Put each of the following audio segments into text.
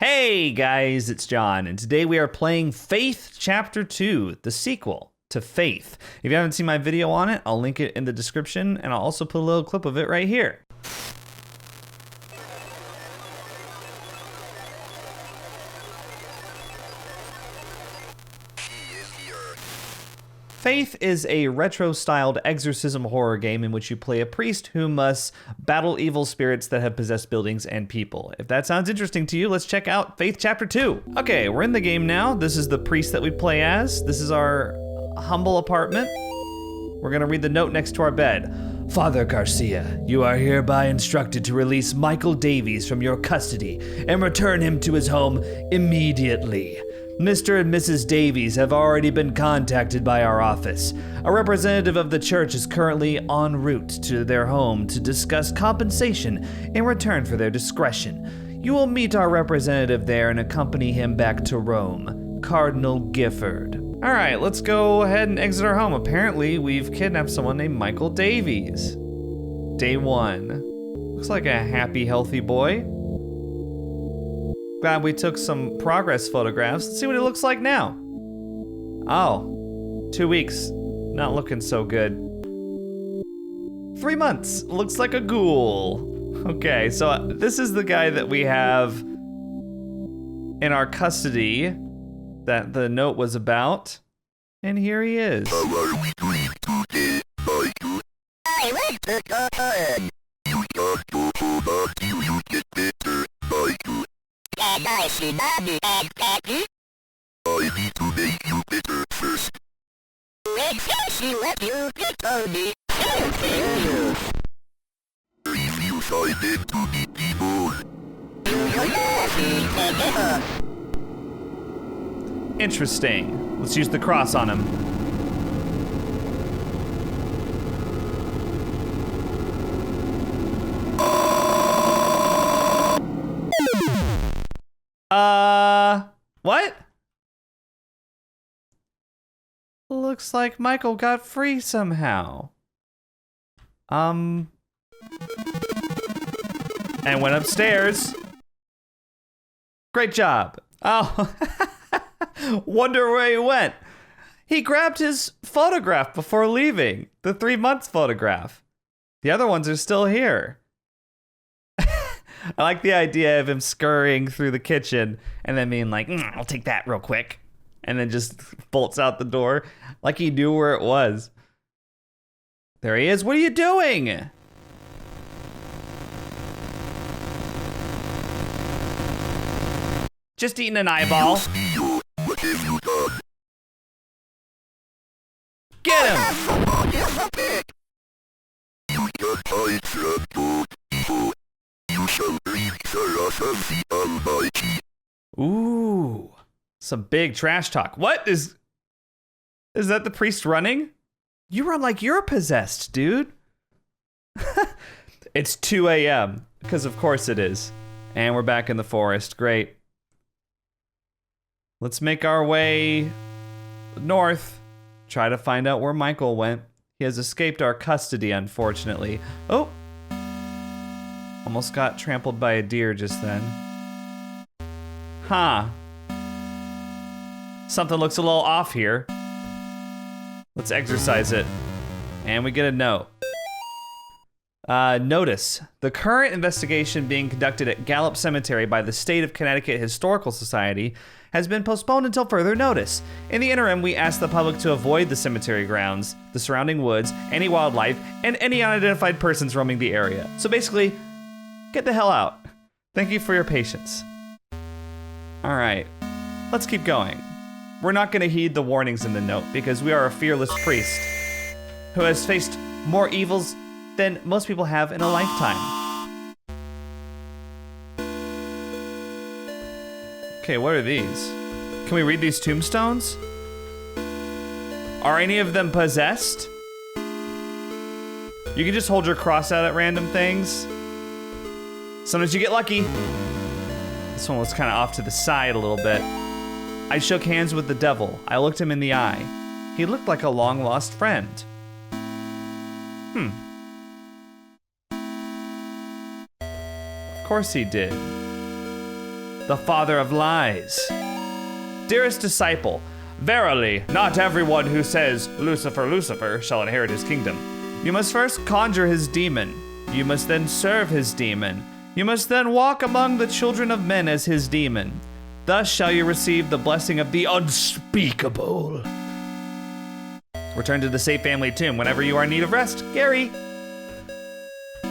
Hey guys, it's John, and today we are playing Faith Chapter 2, the sequel to Faith. If you haven't seen my video on it, I'll link it in the description, and I'll also put a little clip of it right here. Faith is a retro-styled exorcism horror game in which you play a priest who must battle evil spirits that have possessed buildings and people. If that sounds interesting to you, let's check out Faith Chapter 2. Okay, we're in the game now. This is the priest that we play as. This is our humble apartment. We're gonna read the note next to our bed. Father Garcia, you are hereby instructed to release Michael Davies from your custody and return him to his home immediately. Mr. and Mrs. Davies have already been contacted by our office. A representative of the church is currently en route to their home to discuss compensation in return for their discretion. You will meet our representative there and accompany him back to Rome. Cardinal Gifford. All right, let's go ahead and exit our home. Apparently, we've kidnapped someone named Michael Davies. Day 1. Looks like a happy, healthy boy. Glad we took some progress photographs. Let's see what it looks like now. Oh, 2 weeks. Not looking so good. 3 months. Looks like a ghoul. Okay, so this is the guy that we have in our custody that the note was about. And here he is. How are we doing today, Michael? I like to go on. You got to hold on till you get better, Michael. And I see Mommy and Daddy. I need to make you better first. When she let you get on me, she'll kill you. If you find them to be people, you'll never. Interesting. Let's use the cross on him. What? Looks like Michael got free somehow. And went upstairs. Great job. Oh, wonder where he went. He grabbed his photograph before leaving. The 3 months photograph. The other ones are still here. I like the idea of him scurrying through the kitchen and then being like, I'll take that real quick. And then just bolts out the door like he knew where it was. There he is. What are you doing? Just eating an eyeball. What have you done? Get him! You can't hide from good evil. You shall read the wrath of the Almighty. Ooh, some big trash talk. What is that the priest running? You run like you're possessed, dude. It's 2 a.m. because of course it is. And we're back in the forest. Great. Let's make our way north. Try to find out where Michael went. He has escaped our custody, unfortunately. Oh. Almost got trampled by a deer just then. Huh. Something looks a little off here. Let's exercise it. And we get a note. Notice, the current investigation being conducted at Gallup Cemetery by the State of Connecticut Historical Society has been postponed until further notice. In the interim, we ask the public to avoid the cemetery grounds, the surrounding woods, any wildlife, and any unidentified persons roaming the area. So basically, get the hell out. Thank you for your patience. All right, let's keep going. We're not gonna heed the warnings in the note because we are a fearless priest who has faced more evils than most people have in a lifetime. Okay, what are these? Can we read these tombstones? Are any of them possessed? You can just hold your cross out at random things. Sometimes you get lucky. This one was kind of off to the side a little bit. I shook hands with the devil. I looked him in the eye. He looked like a long-lost friend. Of course he did. the father of lies. Dearest disciple, verily, not everyone who says, Lucifer, Lucifer, shall inherit his kingdom. You must first conjure his demon. You must then serve his demon. You must then walk among the children of men as his demon. Thus shall you receive the blessing of the unspeakable. Return to the safe family tomb whenever you are in need of rest. Gary.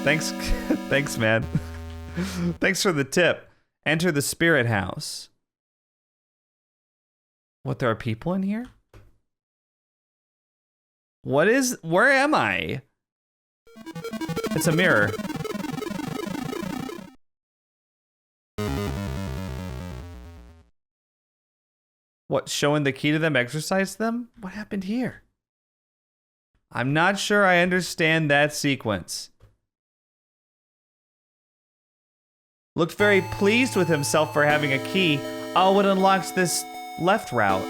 Thanks, thanks, man. Thanks for the tip. Enter the spirit house. What, there are people in here? Where am I? It's a mirror. What, showing the key to them, exorcise them? What happened here? I'm not sure I understand that sequence. Looked very pleased with himself for having a key. Oh, it unlocks this left route.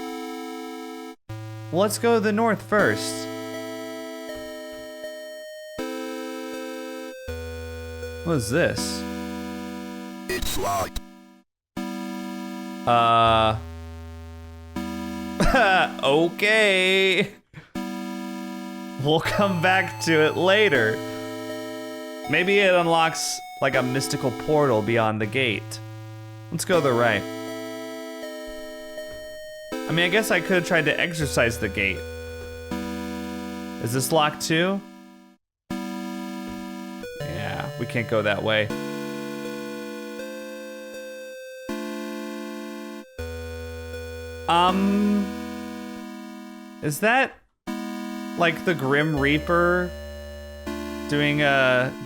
Well, let's go to the north first. What is this? It's locked. Okay. We'll come back to it later. Maybe it unlocks like a mystical portal beyond the gate. Let's go to the right. I mean, I guess I could have tried to exorcise the gate. Is this locked too? Yeah, we can't go that way. Is that like the Grim Reaper doing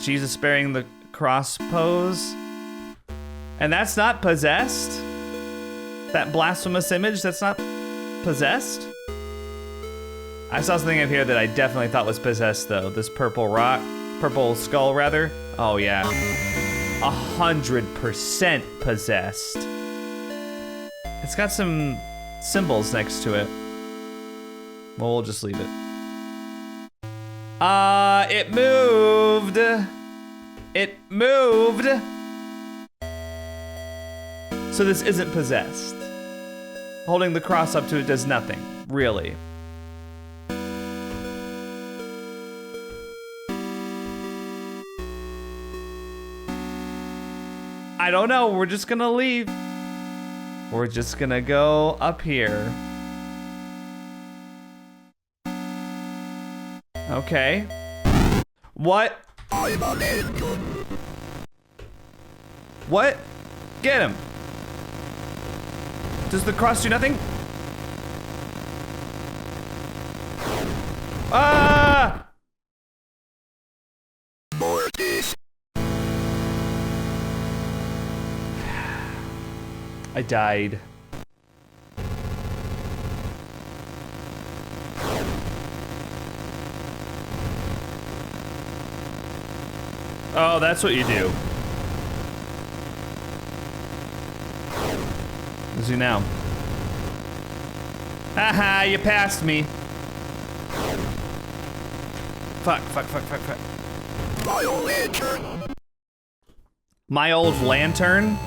Jesus bearing the cross pose? And that's not possessed? That blasphemous image, that's not possessed? I saw something in here that I definitely thought was possessed though. This purple skull rather. Oh yeah, 100% possessed. It's got some symbols next to it. Well, we'll just leave it. It moved. It moved. So this isn't possessed. Holding the cross up to it does nothing, really. I don't know, we're just gonna leave. We're just gonna go up here. Okay. What? What? Get him. Does the cross do nothing? Ah! I died. Oh, that's what you do. What's he now? Haha, you passed me. Fuck. My old lantern. My old lantern?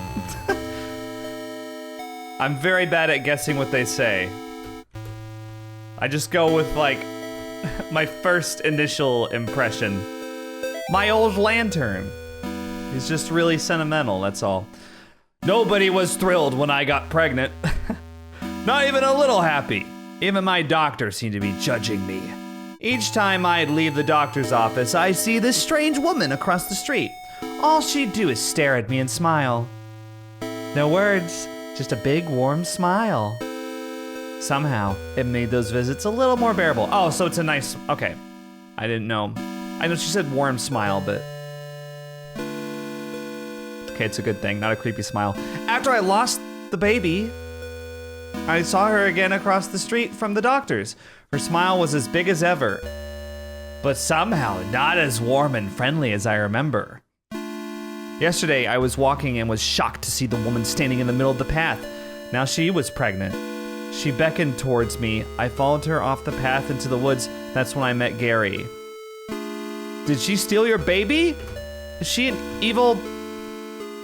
I'm very bad at guessing what they say. I just go with like my first initial impression. My old lantern. He's just really sentimental, that's all. Nobody was thrilled when I got pregnant. Not even a little happy. Even my doctor seemed to be judging me. Each time I'd leave the doctor's office, I see this strange woman across the street. All she'd do is stare at me and smile. No words, just a big warm smile. Somehow, it made those visits a little more bearable. Oh, so it's a nice, okay. I didn't know. I know she said warm smile, but okay, it's a good thing, not a creepy smile. After I lost the baby, I saw her again across the street from the doctor's. Her smile was as big as ever, but somehow not as warm and friendly as I remember. Yesterday, I was walking and was shocked to see the woman standing in the middle of the path. Now she was pregnant. She beckoned towards me. I followed her off the path into the woods. That's when I met Gary. Did she steal your baby? Is she an evil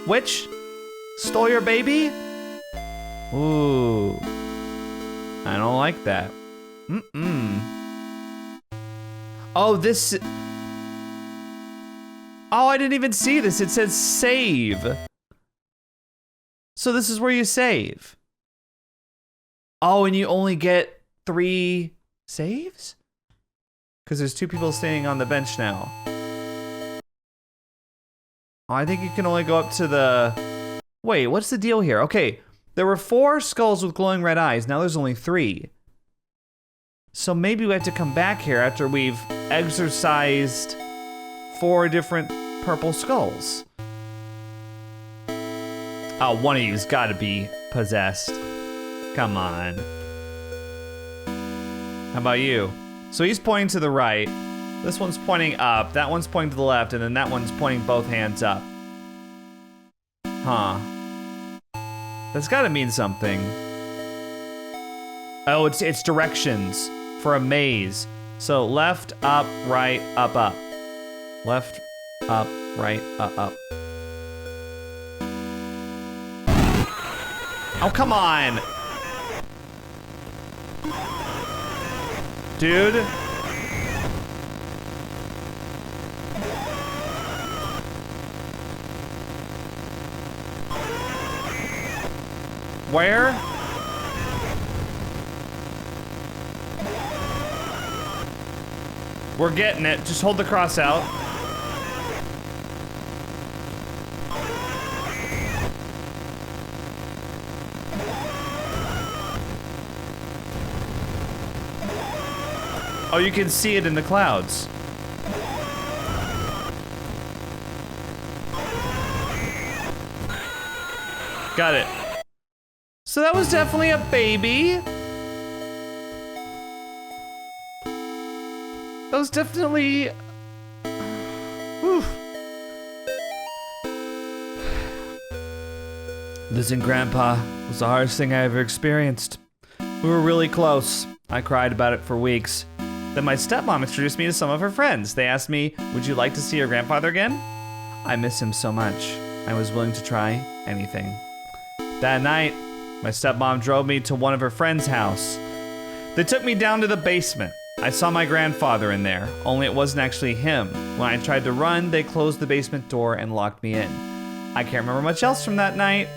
witch? Stole your baby? Ooh. I don't like that. Oh, this... Oh, I didn't even see this. It says save. So this is where you save. Oh, and you only get 3 saves? Because there's 2 people standing on the bench now. Oh, I think you can only go up to the... Wait, what's the deal here? Okay, there were 4 skulls with glowing red eyes. Now there's only 3. So maybe we have to come back here after we've exorcised 4 different purple skulls. Oh, one of you's gotta be possessed. Come on. How about you? So he's pointing to the right. This one's pointing up. That one's pointing to the left. And then that one's pointing both hands up. Huh. That's gotta mean something. Oh, it's directions for a maze. So left, up, right, up, up. Left, up, right, up. Oh, come on. Dude. Where? We're getting it. Just hold the cross out. Oh, you can see it in the clouds. Got it. So that was definitely a baby. That was definitely... Whew. Losing Grandpa was the hardest thing I ever experienced. We were really close. I cried about it for weeks. Then my stepmom introduced me to some of her friends. They asked me, would you like to see your grandfather again? I miss him so much. I was willing to try anything. That night, my stepmom drove me to one of her friends' house. They took me down to the basement. I saw my grandfather in there, only it wasn't actually him. When I tried to run, they closed the basement door and locked me in. I can't remember much else from that night.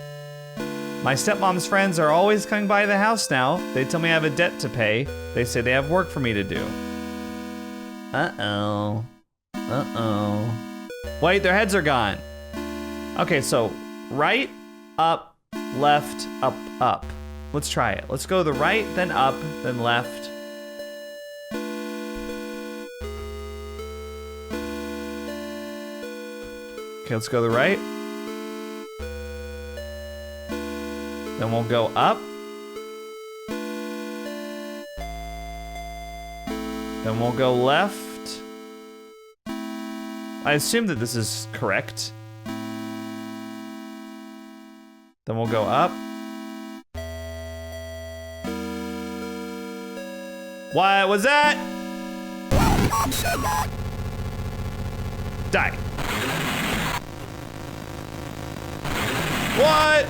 My stepmom's friends are always coming by the house now. They tell me I have a debt to pay. They say they have work for me to do. Uh-oh. Uh-oh. Wait, their heads are gone. Okay, so right, up, left, up, up. Let's try it. Let's go the right, then up, then left. Okay, let's go the right. Then we'll go up. Then we'll go left. I assume that this is correct. Then we'll go up. What was that? Die. What?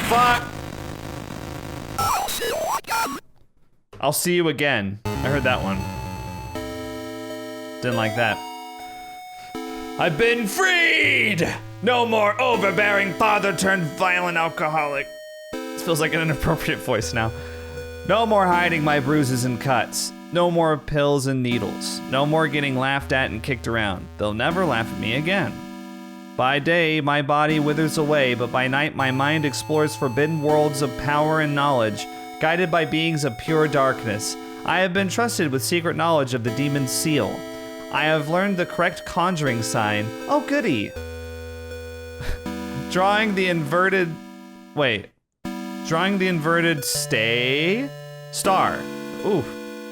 Fuck. I'll see you again. I heard that one. Didn't like that. I've been freed! No more overbearing father turned violent alcoholic. This feels like an inappropriate voice now. No more hiding my bruises and cuts. No more pills and needles. No more getting laughed at and kicked around. They'll never laugh at me again. By day, my body withers away, but by night, my mind explores forbidden worlds of power and knowledge, guided by beings of pure darkness. I have been trusted with secret knowledge of the demon's seal. I have learned the correct conjuring sign. Oh, goody. Drawing the inverted star. Ooh.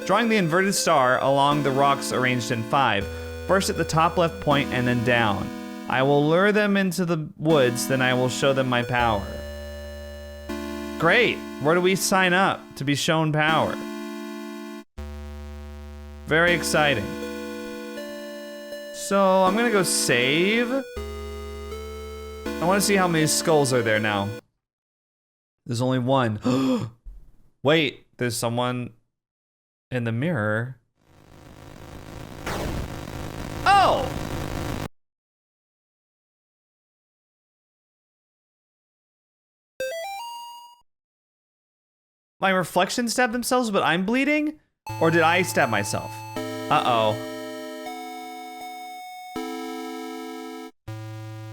Drawing the inverted star along the rocks arranged in 5. First at the top left point and then down. I will lure them into the woods, then I will show them my power. Great. Where do we sign up to be shown power? Very exciting. So I'm gonna go save. I want to see how many skulls are there now. There's only one. Wait, there's someone in the mirror. Oh! My reflection stabbed themselves, but I'm bleeding? Or did I stab myself? Uh-oh.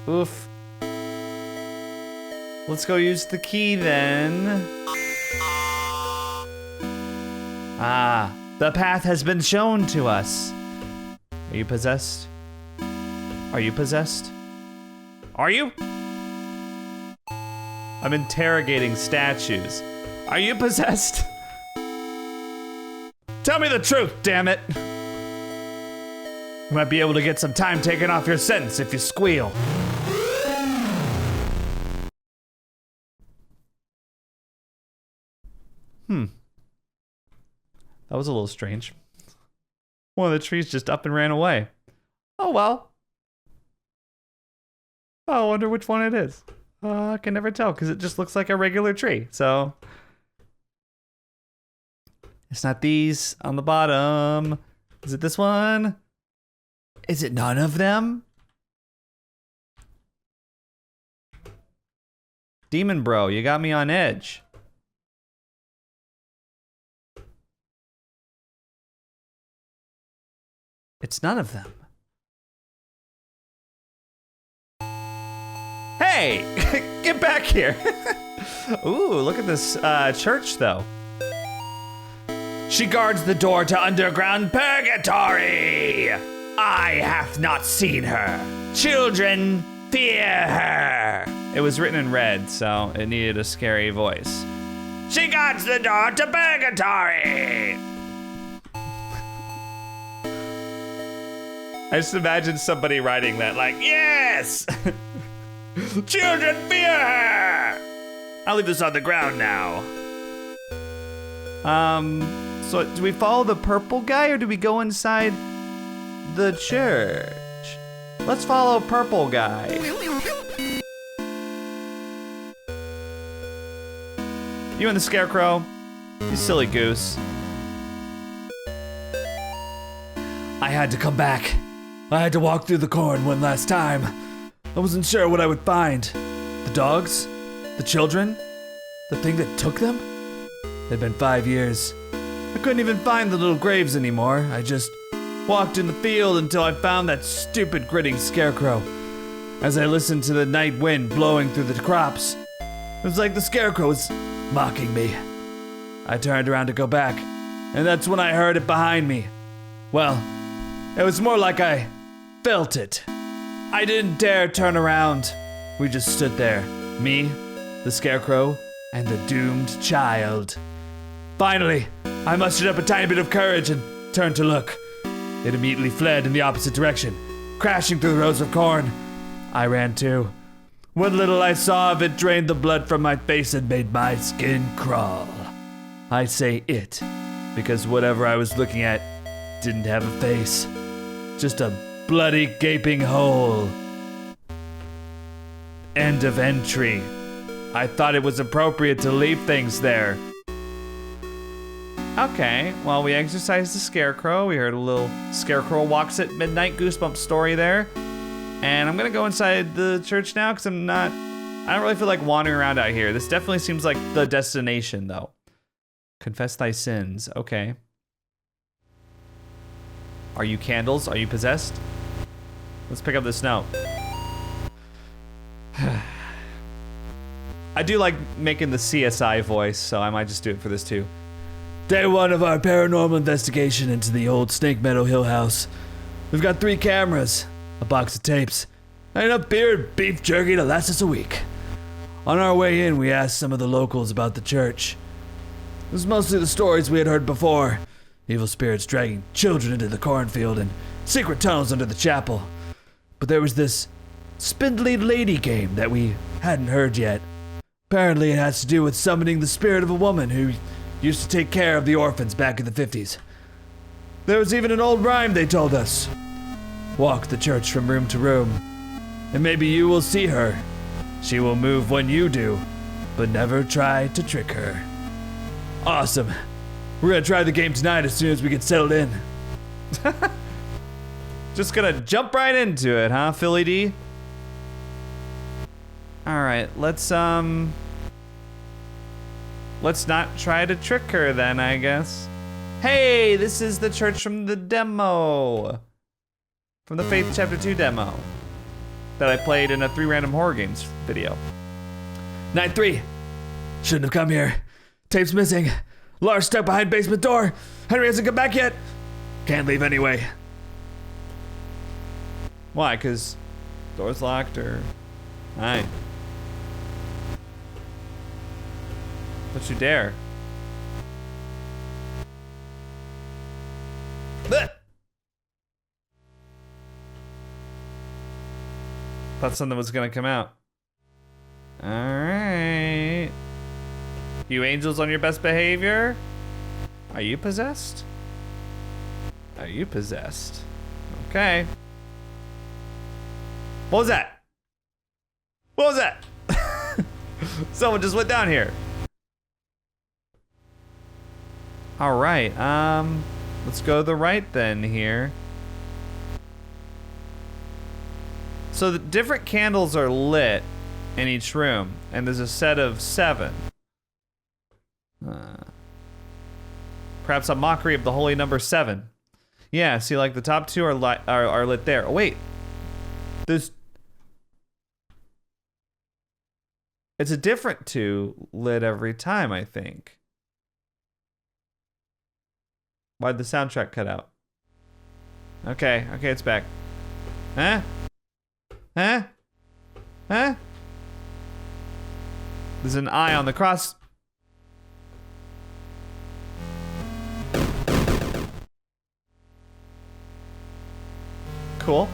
Oof. Let's go use the key then. Ah, the path has been shown to us. Are you possessed? Are you possessed? Are you? I'm interrogating statues. Are you possessed? Tell me the truth, damn it. You might be able to get some time taken off your sentence if you squeal. That was a little strange. One of the trees just up and ran away. Oh well. Oh, I wonder which one it is. I can never tell because it just looks like a regular tree. So it's not these on the bottom. Is it this one? Is it none of them? Demon bro, you got me on edge. It's none of them. Hey, get back here. Ooh, look at this church though. She guards the door to underground purgatory. I hath not seen her. Children, fear her. It was written in red, so it needed a scary voice. She guards the door to purgatory. I just imagine somebody writing that like, yes! Children, fear her! I'll leave this on the ground now. So do we follow the purple guy or do we go inside the church? Let's follow purple guy. You and the scarecrow, you silly goose. I had to come back. I had to walk through the corn one last time. I wasn't sure what I would find. The dogs? The children? The thing that took them? It had been 5 years. I couldn't even find the little graves anymore. I just walked in the field until I found that stupid grinning scarecrow. As I listened to the night wind blowing through the crops, it was like the scarecrow was mocking me. I turned around to go back, and that's when I heard it behind me. Well, it was more like I felt it. I didn't dare turn around. We just stood there, me, the scarecrow, and the doomed child. Finally, I mustered up a tiny bit of courage and turned to look. It immediately fled in the opposite direction, crashing through the rows of corn. I ran too. What little I saw of it drained the blood from my face and made my skin crawl. I say it, because whatever I was looking at didn't have a face. Just a bloody gaping hole. End of entry. I thought it was appropriate to leave things there. Okay, well, we exercised the scarecrow. We heard a little scarecrow walks at midnight goosebump story there. And I'm gonna go inside the church now because I don't really feel like wandering around out here. This definitely seems like the destination though. Confess thy sins, okay. Are you candles? Are you possessed? Let's pick up this note. I do like making the CSI voice, so I might just do it for this too. Day 1 of our paranormal investigation into the old Snake Meadow Hill house. We've got 3 cameras, a box of tapes, and enough beer and beef jerky to last us a week. On our way in, we asked some of the locals about the church. It was mostly the stories we had heard before. Evil spirits dragging children into the cornfield and secret tunnels under the chapel. But there was this spindly lady game that we hadn't heard yet. Apparently it has to do with summoning the spirit of a woman who used to take care of the orphans back in the 50s. There was even an old rhyme they told us. Walk the church from room to room, and maybe you will see her. She will move when you do, but never try to trick her. Awesome. We're gonna try the game tonight as soon as we get settled in. Just gonna jump right into it, huh, Philly D? Alright, let's not try to trick her then, I guess. Hey, this is the church from the demo. From the Faith Chapter 2 demo that I played in a 3 Random Horror Games video. Night 3. Shouldn't have come here. Tape's missing. Lars stuck behind basement door. Henry hasn't come back yet. Can't leave anyway. Why? 'Cause door's locked or... Aye. Don't you dare. Blech! Thought something was gonna come out. Alright. You angels on your best behavior? Are you possessed? Are you possessed? Okay. What was that? What was that? Someone just went down here. Alright, let's go to the right then here. So the different candles are lit in each room, and there's a set of 7. Perhaps a mockery of the holy number 7. Yeah, see, like the top 2 are lit there. Oh, wait. There's... It's a different 2 lit every time, I think. Why'd the soundtrack cut out? Okay, it's back. Huh? Huh? Huh? There's an eye on the cross. Cool.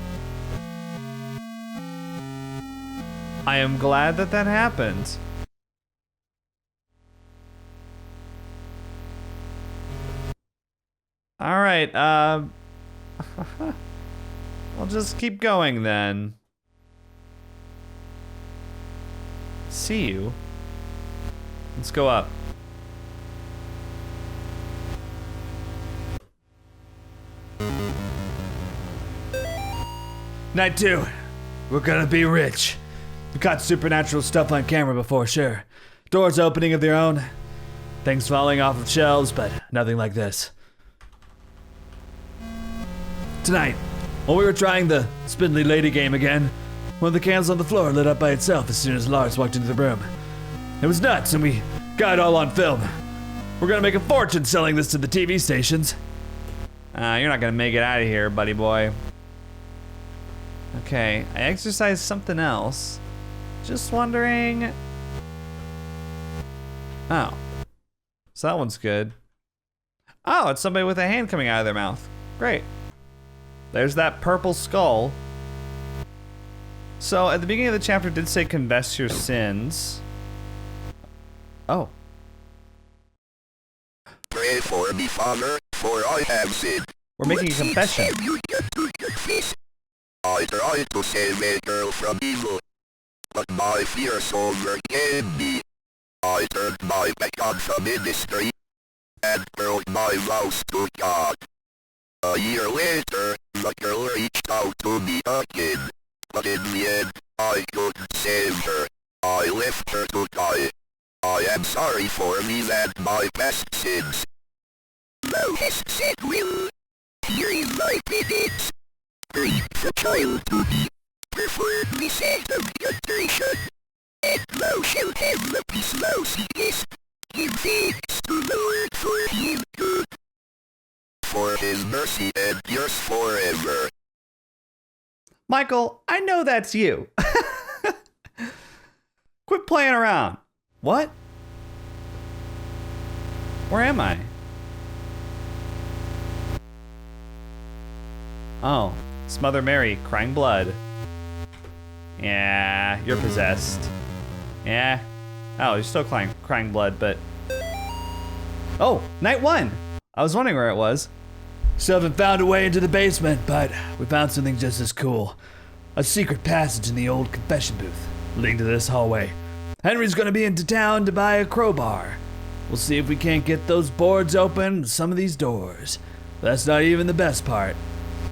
I am glad that that happened. All right, I'll just keep going then. See you. Let's go up. Night 2. We're gonna be rich. We caught supernatural stuff on camera before, sure. Doors opening of their own. Things falling off of shelves, but nothing like this. Tonight, while we were trying the Spindly Lady game again, one of the candles on the floor lit up by itself as soon as Lars walked into the room. It was nuts, and we got it all on film. We're gonna make a fortune selling this to the TV stations. You're not gonna make it out of here, buddy boy. Okay, I exercised something else. Just wondering... Oh. So that one's good. Oh, it's somebody with a hand coming out of their mouth. Great. There's that purple skull. So at the beginning of the chapter it did say confess your sins. Oh. Pray for me, Father, for I have sinned. We're making a confession. I tried to save a girl from evil, but my fears overcame me. I turned my back on the ministry and broke my vows to God. A year later, the girl reached out to me again, but in the end, I couldn't save her. I left her to die. I am sorry for me and my past sins. Thou hast said will. Here is my penance. Bring the child to me. Perform the sanctification. And thou shalt have the peace thou seekest. Give thanks to the Lord for his good. For his mercy endures forever. Michael, I know that's you. Quit playing around. What? Where am I? Oh, it's Mother Mary crying blood. Yeah, you're possessed. Yeah. Oh, you're still crying blood, but... Oh, night 1. I was wondering where it was. Still haven't found a way into the basement, but we found something just as cool. A secret passage in the old confession booth, leading to this hallway. Henry's gonna be into town to buy a crowbar. We'll see if we can't get those boards open and some of these doors. But that's not even the best part.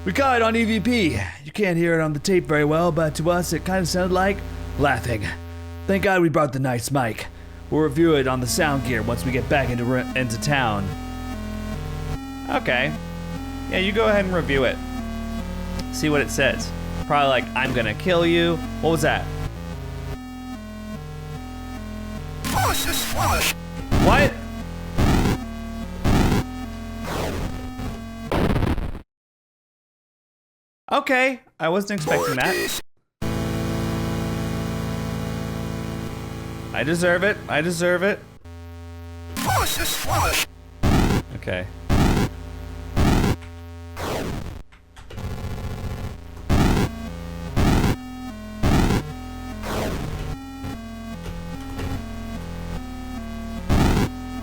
We caught it on EVP. You can't hear it on the tape very well, but to us it kind of sounded like laughing. Thank God we brought the nice mic. We'll review it on the sound gear once we get back into town. Okay. Yeah, you go ahead and review it. See what it says. Probably like, I'm gonna kill you. What was that? What? Okay, I wasn't expecting that. I deserve it. I deserve it. Okay.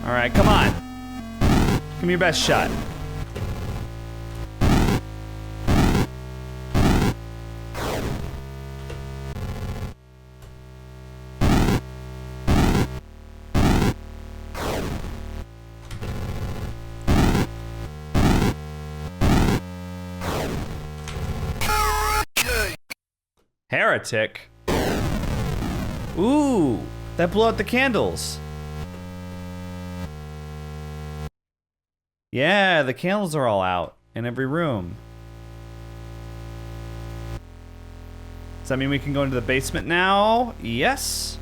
All right, come on. Give me your best shot. Heretic? Ooh, that blew out the candles. Yeah, the candles are all out in every room. Does that mean we can go into the basement now? Yes.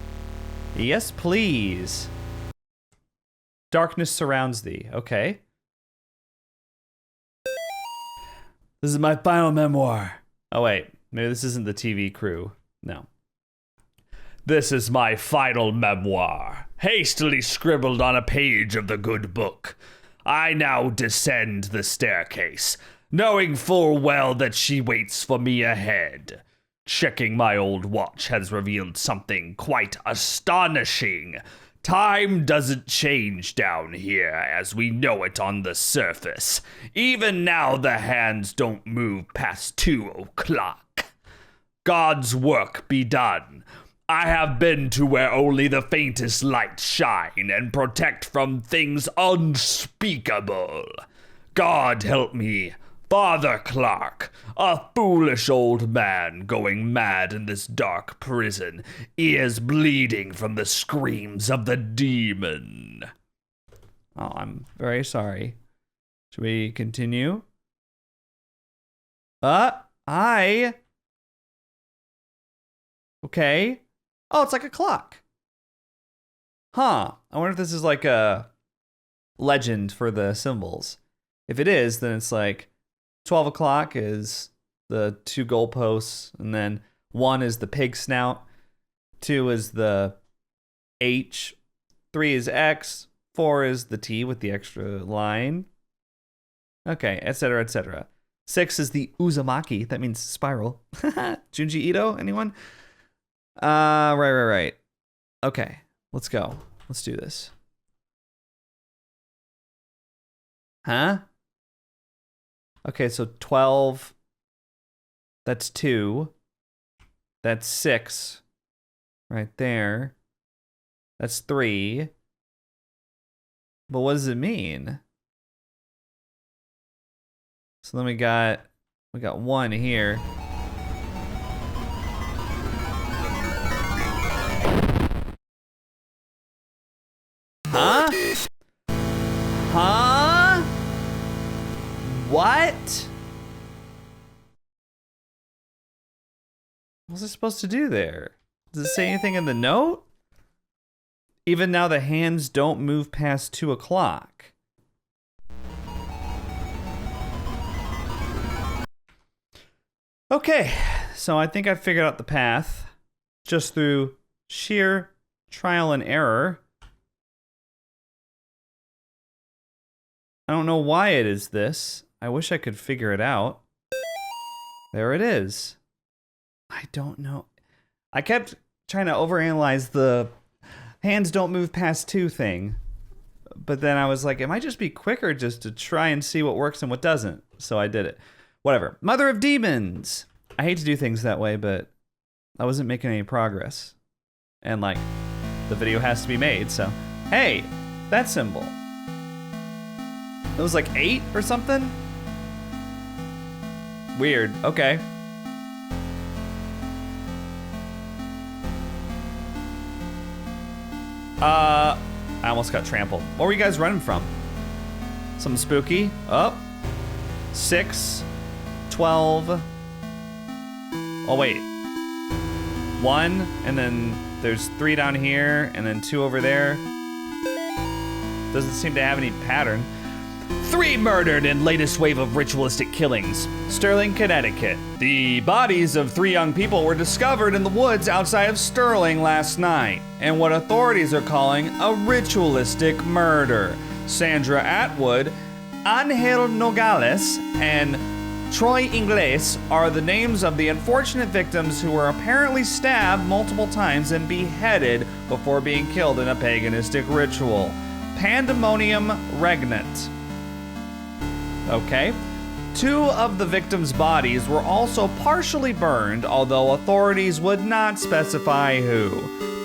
Yes, please. Darkness surrounds thee. Okay. This is my final memoir. Oh, wait. Maybe this isn't the TV crew. No. This is my final memoir, hastily scribbled on a page of the good book. I now descend the staircase, knowing full well that she waits for me ahead. Checking my old watch has revealed something quite astonishing. Time doesn't change down here as we know it on the surface. Even now the hands don't move past 2 o'clock. God's work be done. I have been to where only the faintest lights shine and protect from things unspeakable. God help me, Father Clark, a foolish old man going mad in this dark prison, ears bleeding from the screams of the demon. Oh, I'm very sorry. Should we continue? Okay. Oh, it's like a clock. Huh. I wonder if this is like a legend for the symbols. If it is, then it's like 12 o'clock is the 2 goalposts, and then 1 is the pig snout, 2 is the H, 3 is X, 4 is the T with the extra line. Okay, etc., etc. 6 is the Uzumaki. That means spiral. Junji Ito, anyone? Right. Okay, let's go. Let's do this. Huh? Okay, so 12. That's 2. That's 6. Right there. That's 3. But what does it mean? So then we got 1 here. Huh? Huh? What? What was I supposed to do there? Does it say anything in the note? Even now the hands don't move past 2 o'clock. Okay, so I think I figured out the path just through sheer trial and error. I don't know why it is this. I wish I could figure it out. There it is. I don't know. I kept trying to overanalyze the hands don't move past 2 thing. But then I was like, it might just be quicker just to try and see what works and what doesn't. So I did it. Whatever. Mother of Demons. I hate to do things that way, but I wasn't making any progress. And like, the video has to be made, so. Hey, that symbol. It was like 8 or something? Weird. Okay. I almost got trampled. What were you guys running from? Something spooky? Oh. 6, 12. Oh, wait. 1, and then there's 3 down here, and then 2 over there. Doesn't seem to have any pattern. 3 murdered in latest wave of ritualistic killings. Sterling, Connecticut. The bodies of 3 young people were discovered in the woods outside of Sterling last night, and what authorities are calling a ritualistic murder. Sandra Atwood, Angel Nogales, and Troy Ingles are the names of the unfortunate victims who were apparently stabbed multiple times and beheaded before being killed in a paganistic ritual. Pandemonium regnant. Okay. 2 of the victims' bodies were also partially burned, although authorities would not specify who.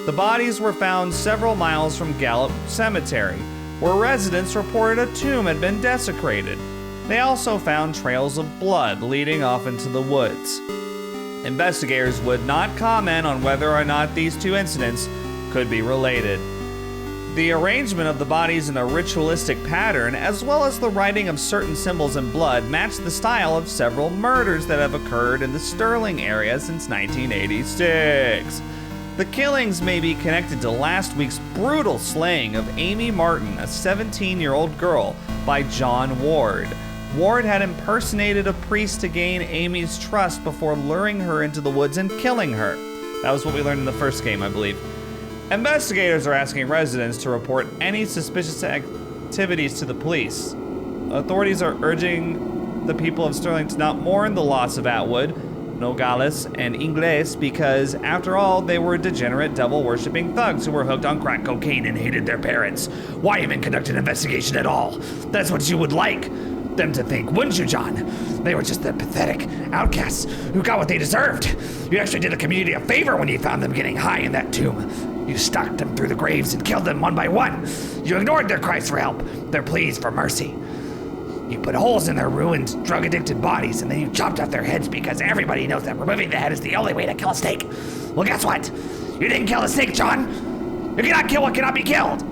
The bodies were found several miles from Gallup Cemetery, where residents reported a tomb had been desecrated. They also found trails of blood leading off into the woods. Investigators would not comment on whether or not these 2 incidents could be related. The arrangement of the bodies in a ritualistic pattern, as well as the writing of certain symbols in blood, matched the style of several murders that have occurred in the Sterling area since 1986. The killings may be connected to last week's brutal slaying of Amy Martin, a 17-year-old girl, by John Ward. Ward had impersonated a priest to gain Amy's trust before luring her into the woods and killing her. That was what we learned in the first game, I believe. Investigators are asking residents to report any suspicious activities to the police. Authorities are urging the people of Sterling to not mourn the loss of Atwood, Nogales, and Ingles because, after all, they were degenerate, devil-worshipping thugs who were hooked on crack cocaine and hated their parents. Why even conduct an investigation at all? That's what you would like them to think, wouldn't you, John? They were just the pathetic outcasts who got what they deserved. You actually did the community a favor when you found them getting high in that tomb. You stalked them through the graves and killed them one by one. You ignored their cries for help, their pleas for mercy. You put holes in their ruined, drug-addicted bodies, and then you chopped off their heads because everybody knows that removing the head is the only way to kill a snake. Well, guess what? You didn't kill the snake, John. You cannot kill what cannot be killed.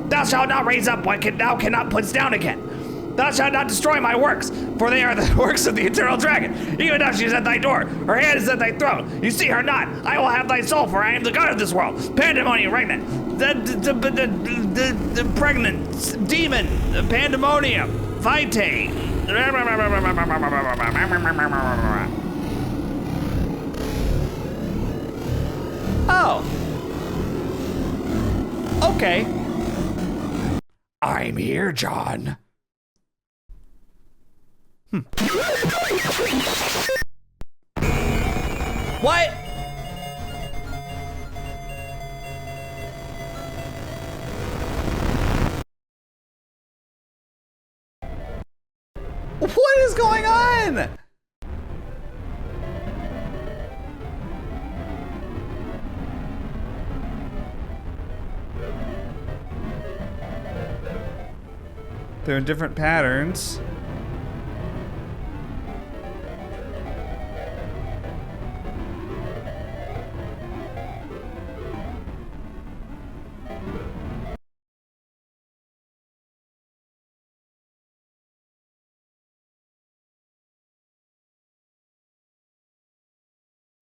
Thou shalt not raise up what thou cannot put down again. Thou shalt not destroy my works, for they are the works of the eternal dragon. Even now she is at thy door, her hand is at thy throat. You see her not. I will have thy soul, for I am the god of this world. Pandemonium regnant. The pregnant demon. Pandemonium. Vitae. Oh. Okay. I'm here, John. What? What is going on? They're in different patterns.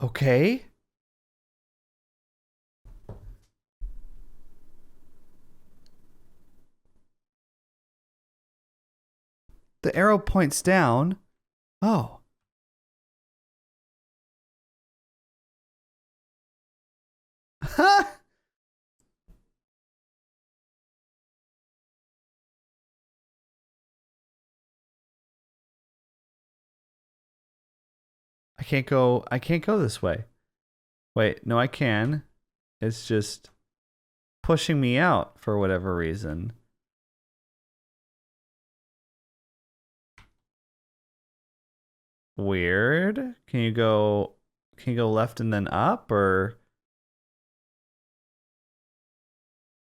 Okay. The arrow points down. Oh. Huh? I can't go this way. Wait, no, I can. It's just pushing me out for whatever reason. weird. Can you go left and then up, or?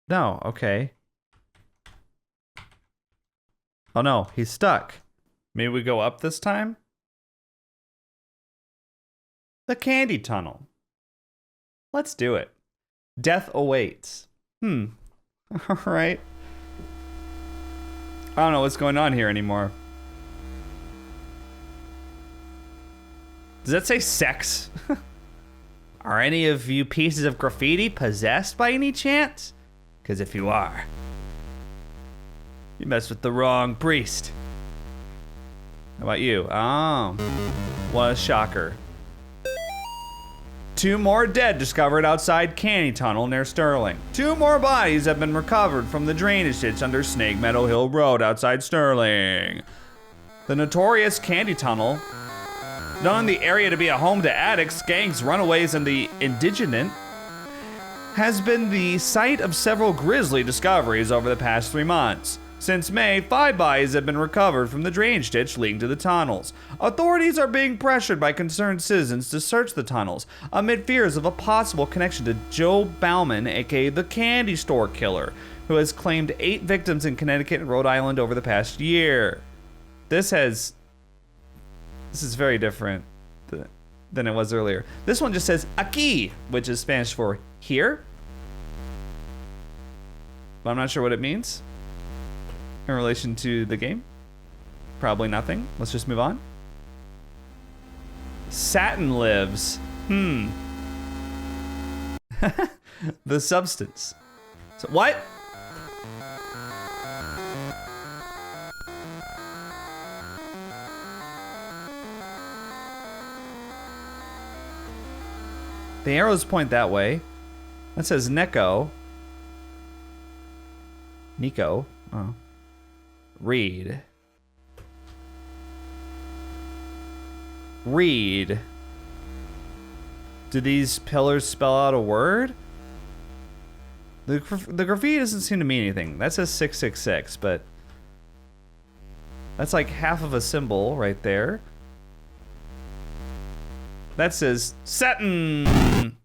No, okay. Oh no, he's stuck. Maybe we go up this time? The candy tunnel. Let's do it. Death awaits. All right. I don't know what's going on here anymore. Does that say sex? Are any of you pieces of graffiti possessed by any chance? Because if you are, you messed with the wrong priest. How about you? Oh, what a shocker. 2 more dead discovered outside Candy Tunnel near Sterling. 2 more bodies have been recovered from the drainage ditch under Snake Meadow Hill Road outside Sterling. The notorious Candy Tunnel, known in the area to be a home to addicts, gangs, runaways, and the indigent, has been the site of several grisly discoveries over the past 3 months. Since May, 5 bodies have been recovered from the drainage ditch leading to the tunnels. Authorities are being pressured by concerned citizens to search the tunnels amid fears of a possible connection to Joe Bauman, aka the Candy Store Killer, who has claimed 8 victims in Connecticut and Rhode Island over the past year. This is very different than it was earlier. This one just says aquí, which is Spanish for here. But I'm not sure what it means in relation to the game. Probably nothing. Let's just move on. Satin lives. The substance. So what? The arrows point that way. That says Nico. Oh. Read. Do these pillars spell out a word? The graffiti doesn't seem to mean anything. That says 666, but that's like half of a symbol right there. That says satin.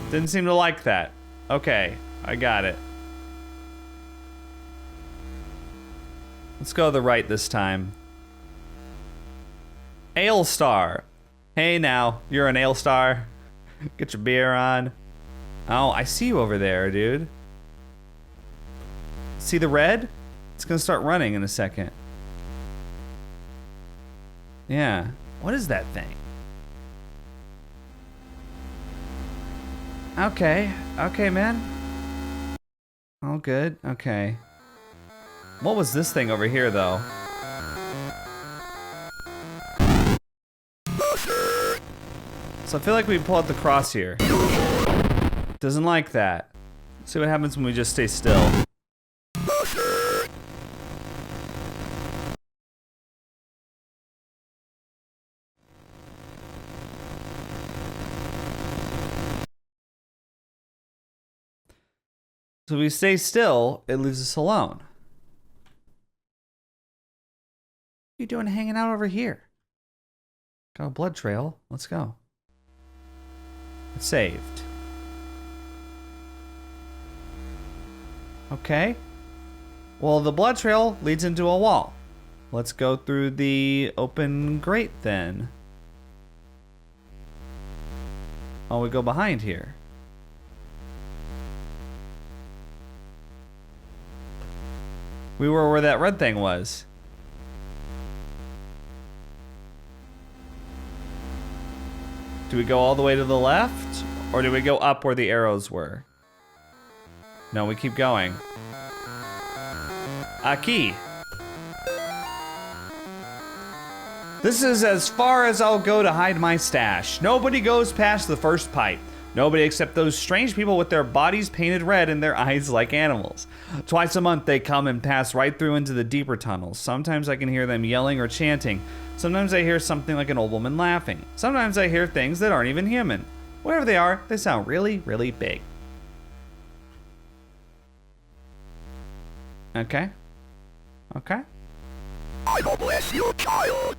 Didn't seem to like that. Okay, I got it. Let's go to the right this time. Ale Star. Hey now, you're an Ale Star. Get your beer on. Oh, I see you over there, dude. See the red? It's gonna start running in a second. Yeah. What is that thing? Okay. Okay, man. All good. Okay. What was this thing over here, though? So I feel like we pull out the cross here. Doesn't like that. See what happens when we just stay still. So if we stay still, it leaves us alone. What are you doing hanging out over here? Got a blood trail. Let's go. It's saved. Okay. Well, the blood trail leads into a wall. Let's go through the open grate then. Oh, we go behind here. We were where that red thing was. Do we go all the way to the left? Or do we go up where the arrows were? No, we keep going. Aquí. This is as far as I'll go to hide my stash. Nobody goes past the first pipe. Nobody except those strange people with their bodies painted red and their eyes like animals. Twice a month they come and pass right through into the deeper tunnels. Sometimes I can hear them yelling or chanting. Sometimes I hear something like an old woman laughing. Sometimes I hear things that aren't even human. Whatever they are, they sound really, really big. Okay. Okay. I will bless your child.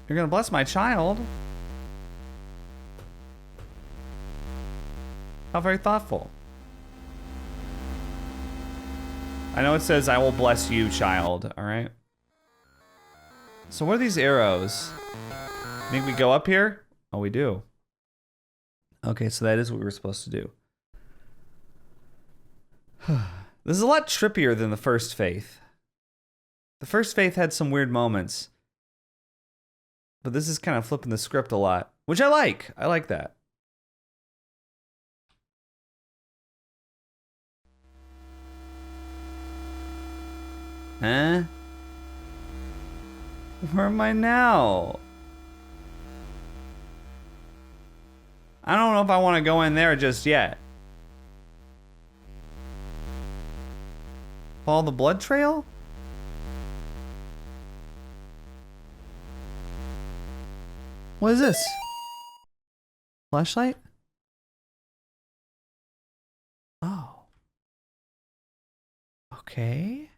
You're gonna bless my child? How very thoughtful. I know it says, I will bless you, child, alright? So what are these arrows? Think we go up here? Oh, we do. Okay, so that is what we were supposed to do. This is a lot trippier than the first Faith. The first Faith had some weird moments. But this is kind of flipping the script a lot, which I like. I like that. Huh? Where am I now? I don't know if I want to go in there just yet. Follow the blood trail? What is this? Flashlight? Oh. Okay.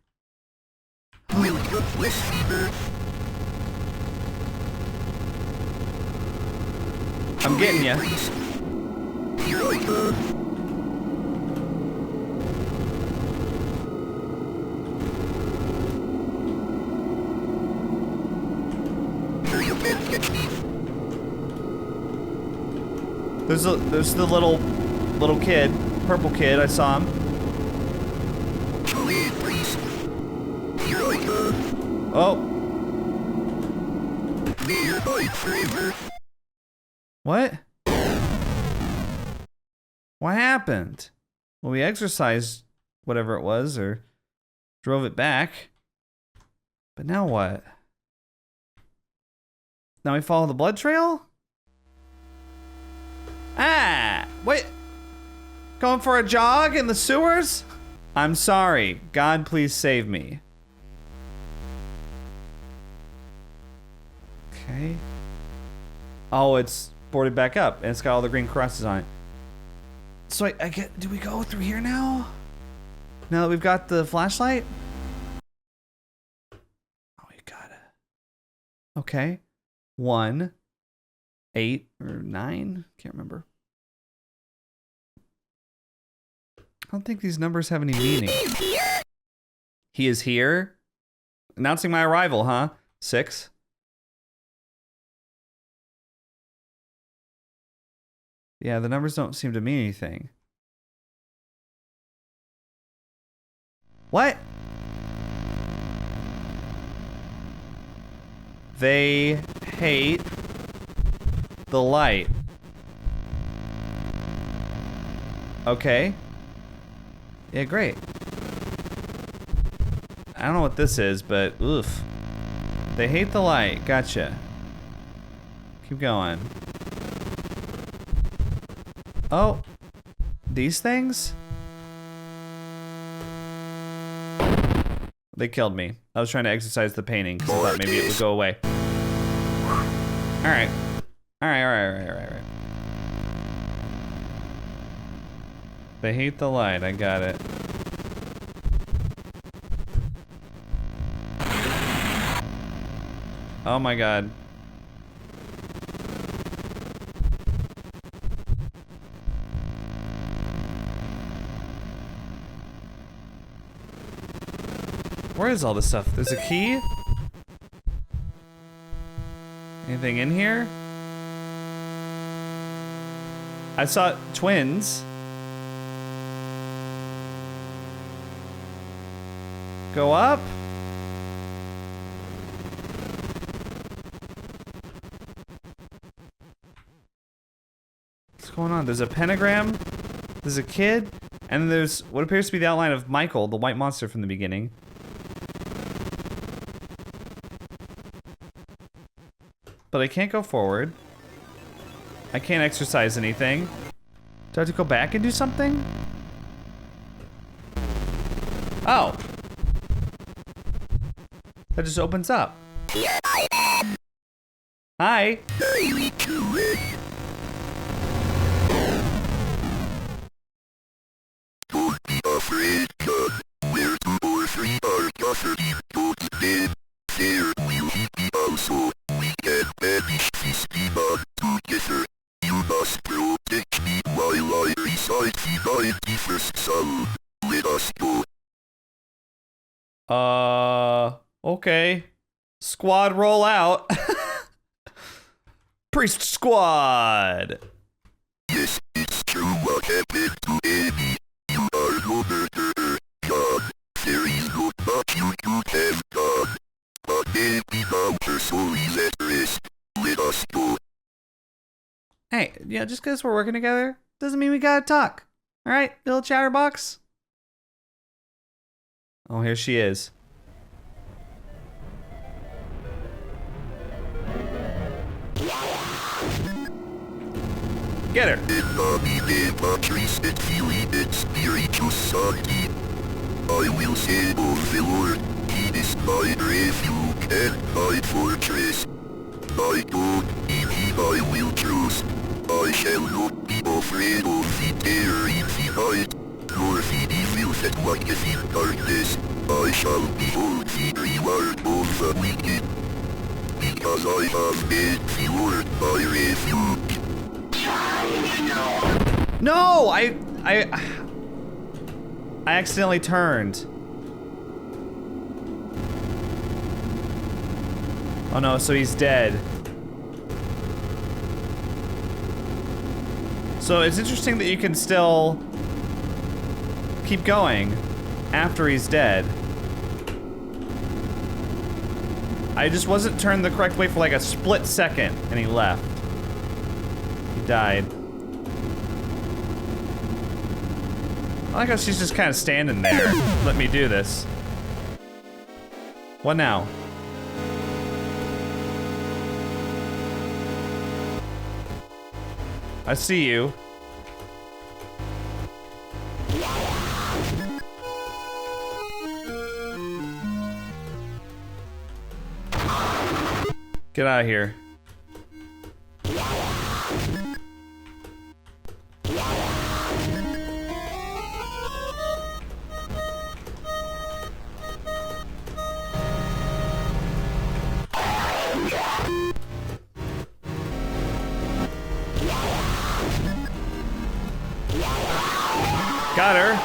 Will you listen? I'm getting ya. Here I go. There's the little kid, purple kid. I saw him. Oh. What? What happened? Well, we exercised whatever it was, or drove it back. But now what? Now we follow the blood trail? Ah! Wait! Going for a jog in the sewers? I'm sorry. God, please save me. Okay. Oh, it's boarded back up, and it's got all the green crosses on it. So I get... Do we go through here now? Now that we've got the flashlight? Oh, you got it. Okay. 1, 8, or 9? Can't remember. I don't think these numbers have any meaning. He is here? Announcing my arrival, huh? 6. Yeah, the numbers don't seem to mean anything. What? They hate the light. Okay. Yeah, great. I don't know what this is, but oof. They hate the light. Gotcha. Keep going. Oh. These things? They killed me. I was trying to exercise the painting because I thought maybe it would go away. Alright. Alright. They hate the light. I got it. Oh my god. Where is all this stuff? There's a key? Anything in here? I saw twins. Go up? What's going on? There's a pentagram. There's a kid. And then there's what appears to be the outline of Michael, the white monster from the beginning. But I can't go forward. I can't exercise anything. Do I have to go back and do something? Oh. That just opens up. Here I am. Hi. Daily to Don't be afraid, son. Where 2 or 3 are gathered in God's name, there will he be also. We can banish this demon together. You must protect me while I recite the 91st Psalm. Let us go. Okay. Squad roll out. Priest squad. Yes, it's true what happened to Amy. You are no murderer, John. There is not much you could have done. But maybe now her soul is at rest. Let us go. Hey, yeah, just because we're working together doesn't mean we gotta talk. All right, little chatterbox. Oh, here she is. Get her. In nomine Patris et Filii et Spiritus Sancti. I will say of the Lord, He is my refuge and my fortress. My God, in Him I will trust. I shall not be afraid of the terror in the night, nor the evil that walketh in darkness. I shall behold the reward of the wicked, because I have made the Lord my refuge. No, I accidentally turned. Oh no, so he's dead. So it's interesting that you can still keep going after he's dead. I just wasn't turned the correct way for like a split second and he left. He died. I like how she's just kind of standing there. Let me do this. What now? I see you. Get out of here. Got her.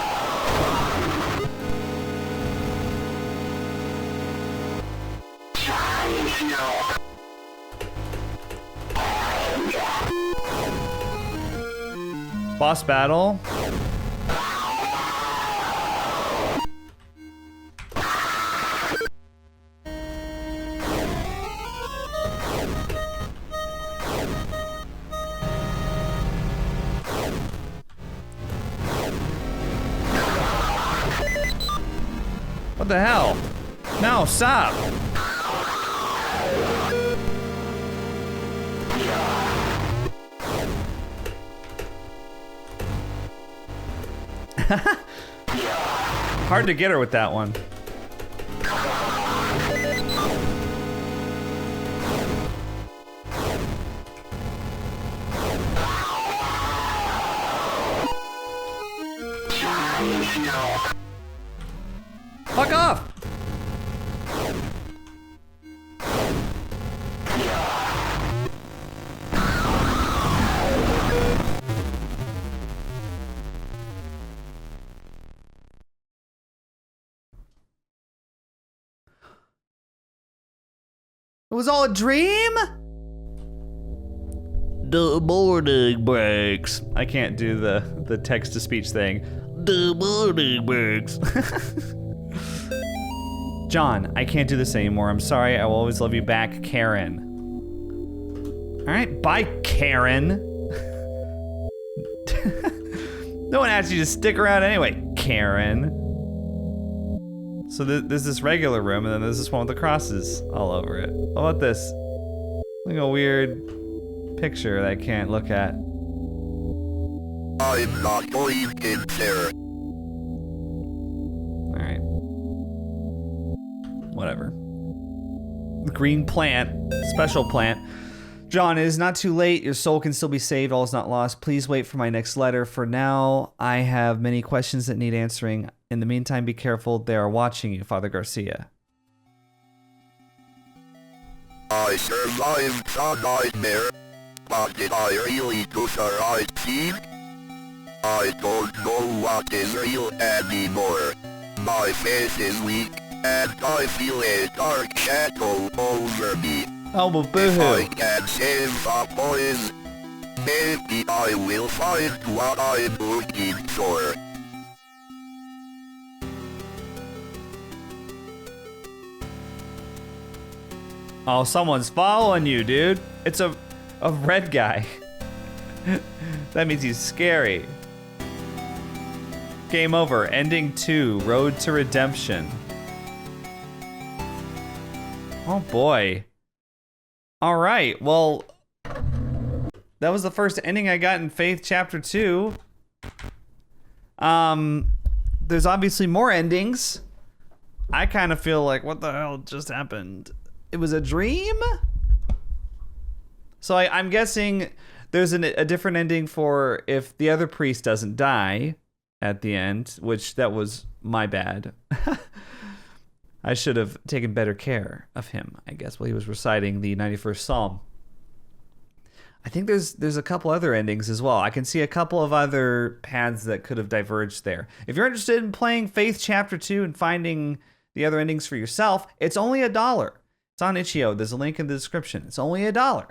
Boss battle. What the hell? No, stop. Hard to get her with that one. Fuck off! It was all a dream? The morning breaks. I can't do the text-to-speech thing. The morning breaks. John, I can't do this anymore. I'm sorry. I will always love you back, Karen. All right, bye, Karen. No one asked you to stick around anyway, Karen. So there's this regular room, and then there's this one with the crosses all over it. How about this? Like a weird picture that I can't look at. I'm not going in there. Alright. Whatever. The green plant. Special plant. John, it is not too late. Your soul can still be saved. All is not lost. Please wait for my next letter. For now, I have many questions that need answering. In the meantime, be careful. They are watching you, Father Garcia. I survived the nightmare, but did I really do the right thing? I don't know what is real anymore. My faith is weak, and I feel a dark shadow over me. Oh, well, If I boo-hoo. can save the boys, maybe I will find what I'm looking for. Oh, someone's following you, dude. It's a red guy. That means he's scary. Game over. Ending 2. Road to Redemption. Oh, boy. All right. Well, that was the first ending I got in Faith Chapter 2. There's obviously more endings. I kind of feel like, what the hell just happened? It was a dream? So I'm guessing there's a different ending for if the other priest doesn't die at the end, which that was my bad. I should have taken better care of him, I guess, while he was reciting the 91st Psalm. I think there's a couple other endings as well. I can see a couple of other paths that could have diverged there. If you're interested in playing Faith Chapter 2 and finding the other endings for yourself, it's only $1. It's on Itch.io. There's a link in the description. It's only $1.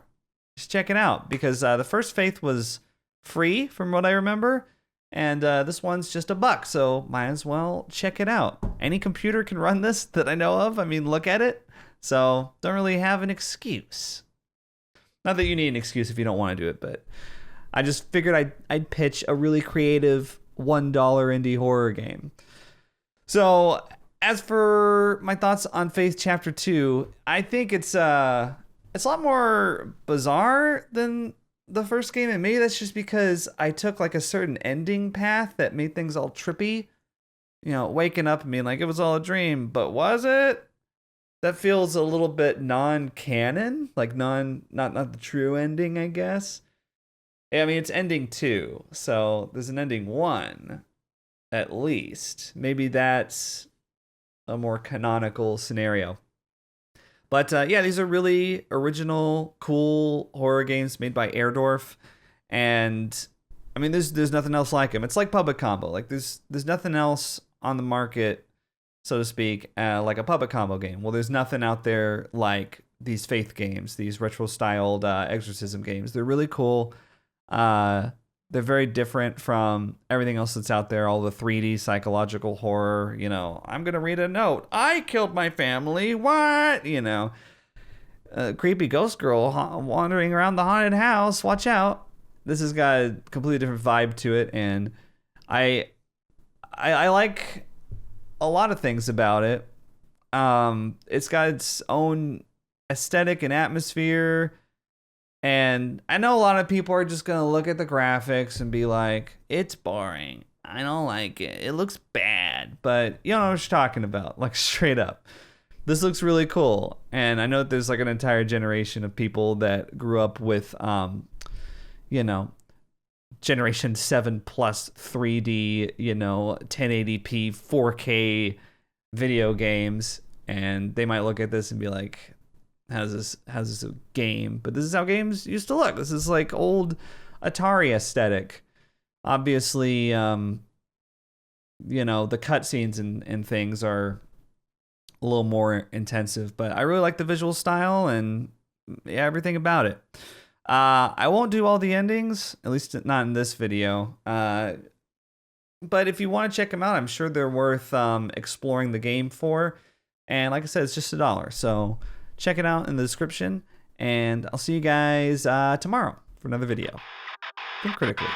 Just check it out, because the first Faith was free from what I remember, and this one's just $1, so might as well check it out. Any computer can run this that I know of. I mean, look at it. So don't really have an excuse. Not that you need an excuse if you don't want to do it, but I just figured I'd pitch a really creative $1 indie horror game. So as for my thoughts on Faith Chapter 2, I think it's a lot more bizarre than the first game, and maybe that's just because I took like a certain ending path that made things all trippy. You know, waking up and being like, it was all a dream, but was it? That feels a little bit non-canon, like not the true ending, I guess. I mean, it's ending 2, so there's an ending 1, at least. Maybe that's a more canonical scenario. But yeah, these are really original, cool horror games made by Airdorf, and I mean, there's nothing else like them. It's like Public Combo. Like there's nothing else on the market, so to speak, like a Public Combo game. Well, there's nothing out there like these Faith games, these retro-styled exorcism games. They're really cool. They're very different from everything else that's out there, all the 3D psychological horror. You know, I'm going to read a note. I killed my family. What? You know, creepy ghost girl wandering around the haunted house. Watch out. This has got a completely different vibe to it, and I like a lot of things about it. It's got its own aesthetic and atmosphere. And I know a lot of people are just going to look at the graphics and be like, it's boring. I don't like it. It looks bad. But you don't know what you're talking about. Like, straight up. This looks really cool. And I know that there's like an entire generation of people that grew up with, you know, Generation 7 plus 3D, you know, 1080p, 4K video games. And they might look at this and be like, how's this a game? But this is how games used to look. This is like old Atari aesthetic. Obviously, you know, the cutscenes and things are a little more intensive, but I really like the visual style and yeah, everything about it. I won't do all the endings, at least not in this video. But if you want to check them out, I'm sure they're worth exploring the game for. And like I said, it's just $1. So check it out in the description, and I'll see you guys tomorrow for another video. Think critically.